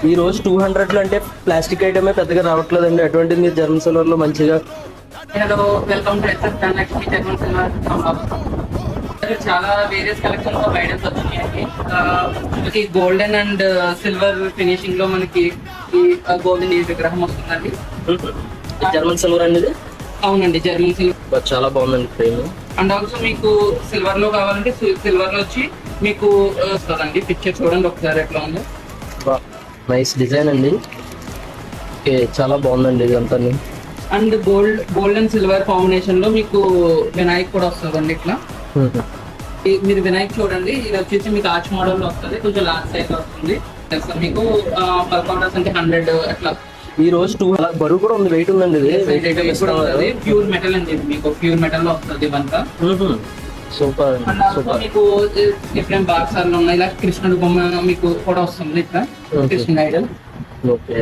ఈ రోజు 200 అంటే ప్లాస్టిక్ ఐటమే పెద్దగా రావట్లేదండి. అటువంటిది మీరు జర్మన్ సిల్వర్ లో మంచిగా. Hello, welcome to SS Dhanalakshmi German silver. చాలా వేరియస్ కలెక్షన్స్ ఆఫ్ ఐటమ్స్ వచ్చినాయండి. మనకి గోల్డెన్ అండ్ సిల్వర్ ఫినిషింగ్ లో మనకి ఈ గోల్డెన్ ఈ విగ్రహం వస్తుందండి. జర్మన్ సిల్వర్ అనేది. అవునండి, జర్మన్ సిల్వర్ చాలా బాగుందండి ఫ్రేమ్. అండ్ ఆల్సో మీకు సిల్వర్ లో కావాలంటే సిల్వర్ లో వచ్చి మీకు వస్తుందండి. పిక్చర్ చూడండి ఒకసారి ఎట్లా ఉందో. నైస్ డిజైన్ అండి. ఓకే, చాలా బాగుందండి ఇదంతా. And gold and silver combination లో మీకు వినాయక్ కూడా వస్తుందండి. ఇట్లా మీరు వినాయక్ చూడండి, ఇది వచ్చేసి మీకు ఆర్చ్ మోడల్ లో వస్తుంది, కొంచెం లార్జ్ సైజ్ వస్తుంది. మీకు పల్క్ ఆర్డర్స్ అంటే 100 అట్లా. ఈ రోజు 2 బరువు కూడా ఉంది, వెయిట్ ఉందండి. ఇది ప్యూర్ మెటల్ అండి, మీకు ప్యూర్ మెటల్ లో వస్తుంది ఇవంతా. Super super. మీకు డిఫరెంట్ బాక్సాలు ఉన్నాయి. ఇలా కృష్ణుడు బొమ్మ మీకు కూడా వస్తుంది, ఇట్లా కృష్ణుడు ఐడల్. ఓకే.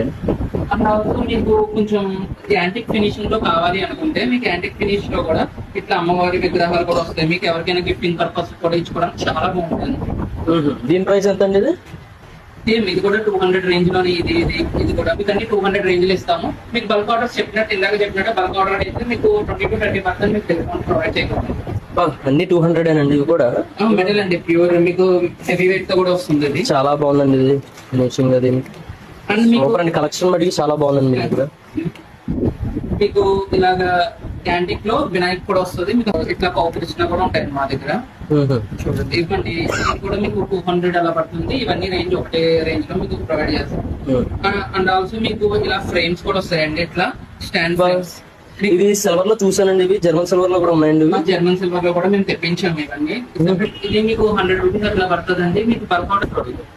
అండ్ ఆల్సో మీకు కొంచెం యాంటిక్ ఫినిషింగ్ లో కావాలి అనుకుంటే మీకు యాంటిక్ ఫినిష్ లో కూడా ఇట్లా అమ్మవారి విగ్రహాలు కూడా వస్తాయి. మీకు ఎవరికైనా గిఫ్టింగ్ పర్పస్ కూడా ఇచ్చుకోవడానికి చాలా బాగుంటుంది. దీని ప్రైస్ ఎంత అండి? ఇది కూడా 200 రేంజ్ లోని. ఇది కూడా మీకు అన్ని 200 రేంజ్ లో ఇస్తాము. మీకు బల్క్ ఆర్డర్స్ ఇందాక చెప్పినట్టు బల్క్ ఆర్డర్ అయితే మీకు 20-30% మీకు డిస్కౌంట్ ప్రొవైడ్ చేయగలం. అన్ని 200 అండి ఇవి కూడా. మెటల్ అండి, ప్యూర్. మీకు హెవీ వెయిట్ తో కూడా వస్తుంది. ఇది చాలా బాగుందండి. ఇది ఫినిషింగ్ అది అండ్ కలెక్షన్ బట్టి చాలా బాగుందండి. మీకు కూడా మీకు ఇలాగా యాంటిక్ లో వినాయక్ కూడా వస్తుంది. మీకు ఇట్లా కృష్ణ కూడా ఉంటాయి మా దగ్గర. చూడండి, ఇవ్వండి. ఇది కూడా మీకు 200 అలా పడుతుంది. ఇవన్నీ రేంజ్ ఒకటే రేంజ్ లో మీకు ప్రొవైడ్ చేస్తాం. అండ్ ఆల్సో మీకు ఇలా ఫ్రేమ్స్ కూడా వస్తాయండి, ఇట్లా స్టాండ్ ఫ్రేమ్స్. ఇది సిల్వర్ లో చూసానండి. ఇవి జర్మన్ సిల్వర్ లో కూడా ఉన్నాయండి. జర్మన్ సిల్వర్ లో కూడా మేము తెప్పించాము ఇవన్నీ. ఇది మీకు 100 రూపీస్ అట్లా పడుతుందండి. మీకు పర్ఫార్ట్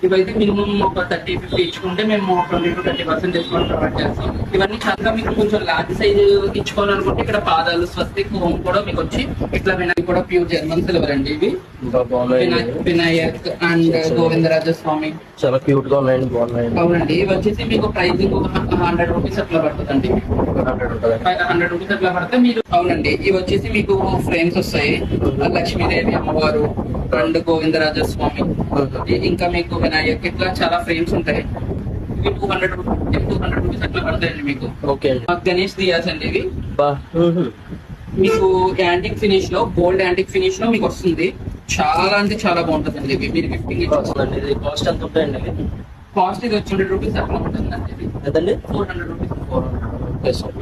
ఇవైతే మినిమం ఒక 30-50 ఇచ్చుకుంటే మేము 20-30% డిస్కౌంట్ ప్రొవైడ్ చేస్తాం. ఇవన్నీ చక్కగా మీకు కొంచెం లార్జ్ సైజ్ ఇచ్చుకోవాలనుకుంటే ఇక్కడ పాదాలు, స్వస్తిక్, హోమ్ కూడా మీకు వచ్చి ఇట్లా వినాయక్ కూడా ప్యూర్ జర్మన్ సిల్వర్ అండి. ఇవి వినాయక్ అండ్ గోవిందరాజస్వామి చాలా క్యూట్ గా ఉన్నాయండి, బాగున్నాయండి. అవునండి, ఇవి వచ్చేసి మీకు ప్రైసింగ్ 100 రూపీస్ అట్లా పడుతుందండి. 100 రూపీస్ అట్లా పడితే మీరు. అవునండి, ఇవి వచ్చేసి మీకు ఫ్రేమ్స్ వస్తాయి. లక్ష్మీదేవి అమ్మవారు అండ్ గోవిందరాజస్వామి, ఇంకా మీకు వినాయక్, ఇట్లా చాలా ఫ్రేమ్స్ ఉంటాయి. ఇవి 200 రూపీస్ అట్లా పడతాయండి మీకు. ఓకే. గణేష్ దియాస్ అండి ఇవి. మీకు యాంటిక్ ఫినిష్ లో, గోల్డ్ యాంటిక్ ఫినిష్ లో మీకు వస్తుంది. చాలా అంటే చాలా బాగుంటుందండి. ఇవి మీరు గిఫ్టింగ్ ఇచ్చేస్తుందండి. ఇది కాస్ట్ ఎంత ఉంటాయండి? కాస్ట్ ఇది వచ్చి 100 రూపీస్ అట్లా ఉంటుందండి. ఎంతండి? 400 రూపీస్.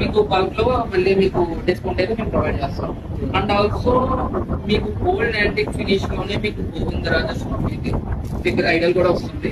మీకు బల్క్ లో మళ్ళీ మీకు డిస్కౌంట్ అయితే మేము ప్రొవైడ్ చేస్తాం. అండ్ ఆల్సో మీకు గోల్డ్ యాంటిక్ ఫినిష్ లోనే మీకు గోవిందరాజస్వామి దగ్గర ఐడల్ కూడా వస్తుంది.